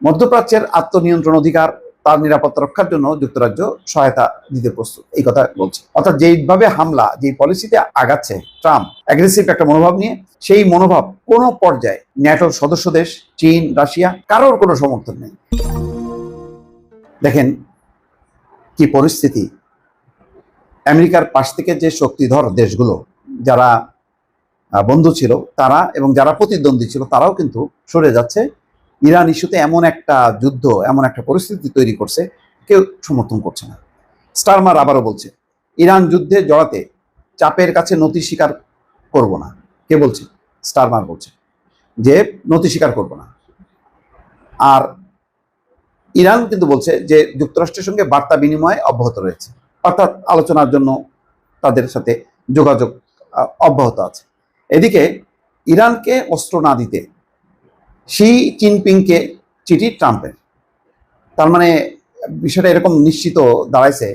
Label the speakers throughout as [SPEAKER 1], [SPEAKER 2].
[SPEAKER 1] মধ্যপ্রাচ্যের আত্মনিয়ন্ত্রণ অধিকার তার নিরাপত্তা রক্ষার জন্য যুক্তরাজ্য সহায়তা দিতে প্রস্তুত, এই কথা বলছে। অর্থাৎ যেইভাবে হামলা, যে পলিসিতে আগাচ্ছে ট্রাম্প, অ্যাগ্রেসিভ একটা মনোভাব নিয়ে, সেই মনোভাব কোনো পর্যায়ে ন্যাটোর সদস্য দেশ চীন, রাশিয়া কারোর কোনো সমর্থন নেই। দেখেন কি পরিস্থিতি। আমেরিকার পাশ থেকে যে শক্তিধর দেশগুলো, যারা বন্ধু ছিল তারা এবং যারা প্রতিদ্বন্দ্বী ছিল তারাও কিন্তু সরে যাচ্ছে। ইরান ইস্যুতে এমন একটা যুদ্ধ, এমন একটা পরিস্থিতি তৈরি করছে, কেউ সমর্থন করছে না। স্টারমার আবারও বলছে, ইরান যুদ্ধে জড়াতে চাপের কাছে নতি স্বীকার করব না। কে বলছে? স্টারমার বলছে যে নতি স্বীকার করব না। আর ইরান কিন্তু বলছে যে যুক্তরাষ্ট্রের সঙ্গে বার্তা বিনিময় অব্যাহত রয়েছে, অর্থাৎ আলোচনার জন্য তাদের সাথে যোগাযোগ অব্যাহত আছে। এদিকে ইরানকে অস্ত্র না দিতে শি জিনপিংকে চিঠি ট্রাম্পের। তার মানে বিষয়টা এরকম নিশ্চিত দাঁড়াইছে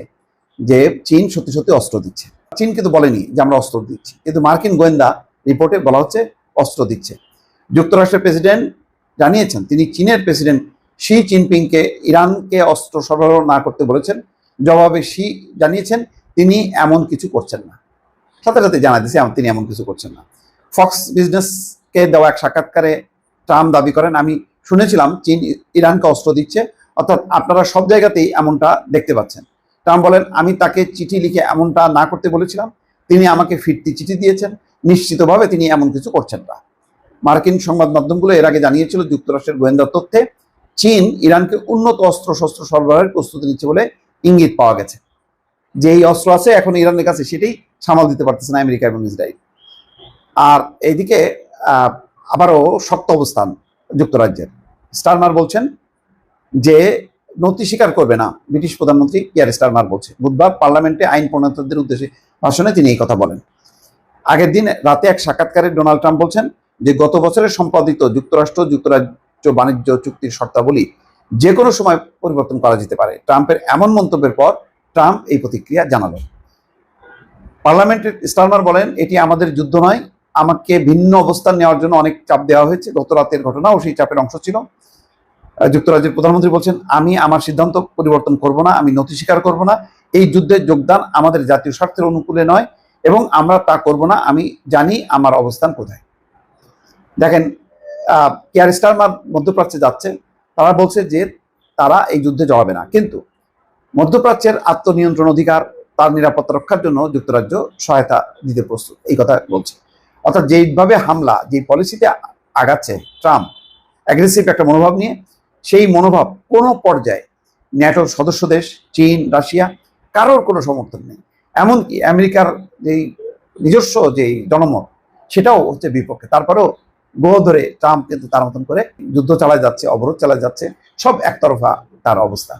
[SPEAKER 1] যে চীন সত্যি সত্যি অস্ত্র দিচ্ছে। চীন কিন্তু বলেনি যে আমরা অস্ত্র দিচ্ছি, কিন্তু মার্কিন গোয়েন্দা রিপোর্টে বলা হচ্ছে অস্ত্র দিচ্ছে। যুক্তরাষ্ট্রের প্রেসিডেন্ট জানিয়েছেন তিনি চীনের প্রেসিডেন্ট শি জিনপিংকে ইরানকে অস্ত্র সরবরাহ না করতে বলেছেন। জবাবে শি জানিয়েছেন তিনি এমন কিছু করছেন না। সাথে সাথে জানা দিয়েছে তিনি এমন কিছু করছেন না। ফক্স বিজনেসকে দেওয়া এক সাক্ষাৎকারে ট্রাম্প দাবি করেন, আমি শুনেছিলাম চীন ইরানকে অস্ত্র দিচ্ছে, অর্থাৎ আপনারা সব জায়গাতেই এমনটা দেখতে পাচ্ছেন। ট্রাম্প বলেন, আমি তাকে চিঠি লিখে এমনটা না করতে বলেছিলাম, তিনি আমাকে ফিরতি চিঠি দিয়েছেন, নিশ্চিতভাবে তিনি এমন কিছু করছেন না। মার্কিন সংবাদ মাধ্যমগুলো এর আগে জানিয়েছিল যুক্তরাষ্ট্রের গোয়েন্দা তথ্যে চীন ইরানকে উন্নত অস্ত্র শস্ত্র সরবরাহের প্রস্তুতি নিচ্ছে বলে ইঙ্গিত পাওয়া গেছে। যে এই অস্ত্র আছে এখন ইরানের কাছে, সেটাই সামাল দিতে পারতেছে না আমেরিকা এবং ইসরায়েল। আর এইদিকে আবারও শক্ত অবস্থান যুক্তরাজ্যের। স্টারমার বলছেন যে নতি স্বীকার করবে না। ব্রিটিশ প্রধানমন্ত্রী কিয়ার স্টারমার বলছে, বুধবার পার্লামেন্টে আইন প্রণেতাদের উদ্দেশ্যে ভাষণে তিনি এই কথা বলেন। আগের দিন রাতে এক সাক্ষাৎকারে ডোনাল্ড ট্রাম্প বলছেন যে গত বছরের সম্পাদিত যুক্তরাষ্ট্র যুক্তরাজ্য বাণিজ্য চুক্তির শর্তাবলী যে কোনো সময় পরিবর্তন করা যেতে পারে। ট্রাম্পের এমন মন্তব্যের পর ট্রাম্প এই প্রতিক্রিয়া জানালেন। পার্লামেন্টের স্টারমার বলেন, এটি আমাদের যুদ্ধ নয়, আমাকে ভিন্ন অবস্থান নেওয়ার জন্য অনেক চাপ দেওয়া হয়েছে। গত রাতের ঘটনাও সেই চাপের অংশ ছিল। যুক্তরাজ্যের প্রধানমন্ত্রী বলছেন, আমি আমার সিদ্ধান্ত পরিবর্তন করব না, আমি নতি স্বীকার করব না। এই যুদ্ধে যোগদান আমাদের জাতীয় স্বার্থের অনুকূলে নয় এবং আমরা তা করব না। আমি জানি আমার অবস্থান কোথায়। দেখেন কিয়ার স্টারমার মধ্যপ্রাচ্যে যাচ্ছে, তারা বলছে যে তারা এই যুদ্ধে জড়াবে না, কিন্তু মধ্যপ্রাচ্যের আত্মনিয়ন্ত্রণ অধিকার তার নিরাপত্তা রক্ষার জন্য যুক্তরাজ্য সহায়তা দিতে প্রস্তুত, এই কথা বলছে। অর্থাৎ যেইভাবে হামলা, যে পলিসিতে আগাচ্ছে ট্রাম্প, অ্যাগ্রেসিভ একটা মনোভাব নিয়ে, সেই মনোভাব কোনো পর্যায়ে ন্যাটোর সদস্য দেশ চীন, রাশিয়া কারোর কোনো সমর্থন নেই। এমনকি আমেরিকার যেই নিজস্ব যেই জনমত, সেটাও হচ্ছে বিপক্ষে। তারপরেও গ্রহ ধরে ট্রাম্প কিন্তু তার মতন করে যুদ্ধ চালায় যাচ্ছে, অবরোধ চালায় যাচ্ছে, সব একতরফা তার অবস্থা।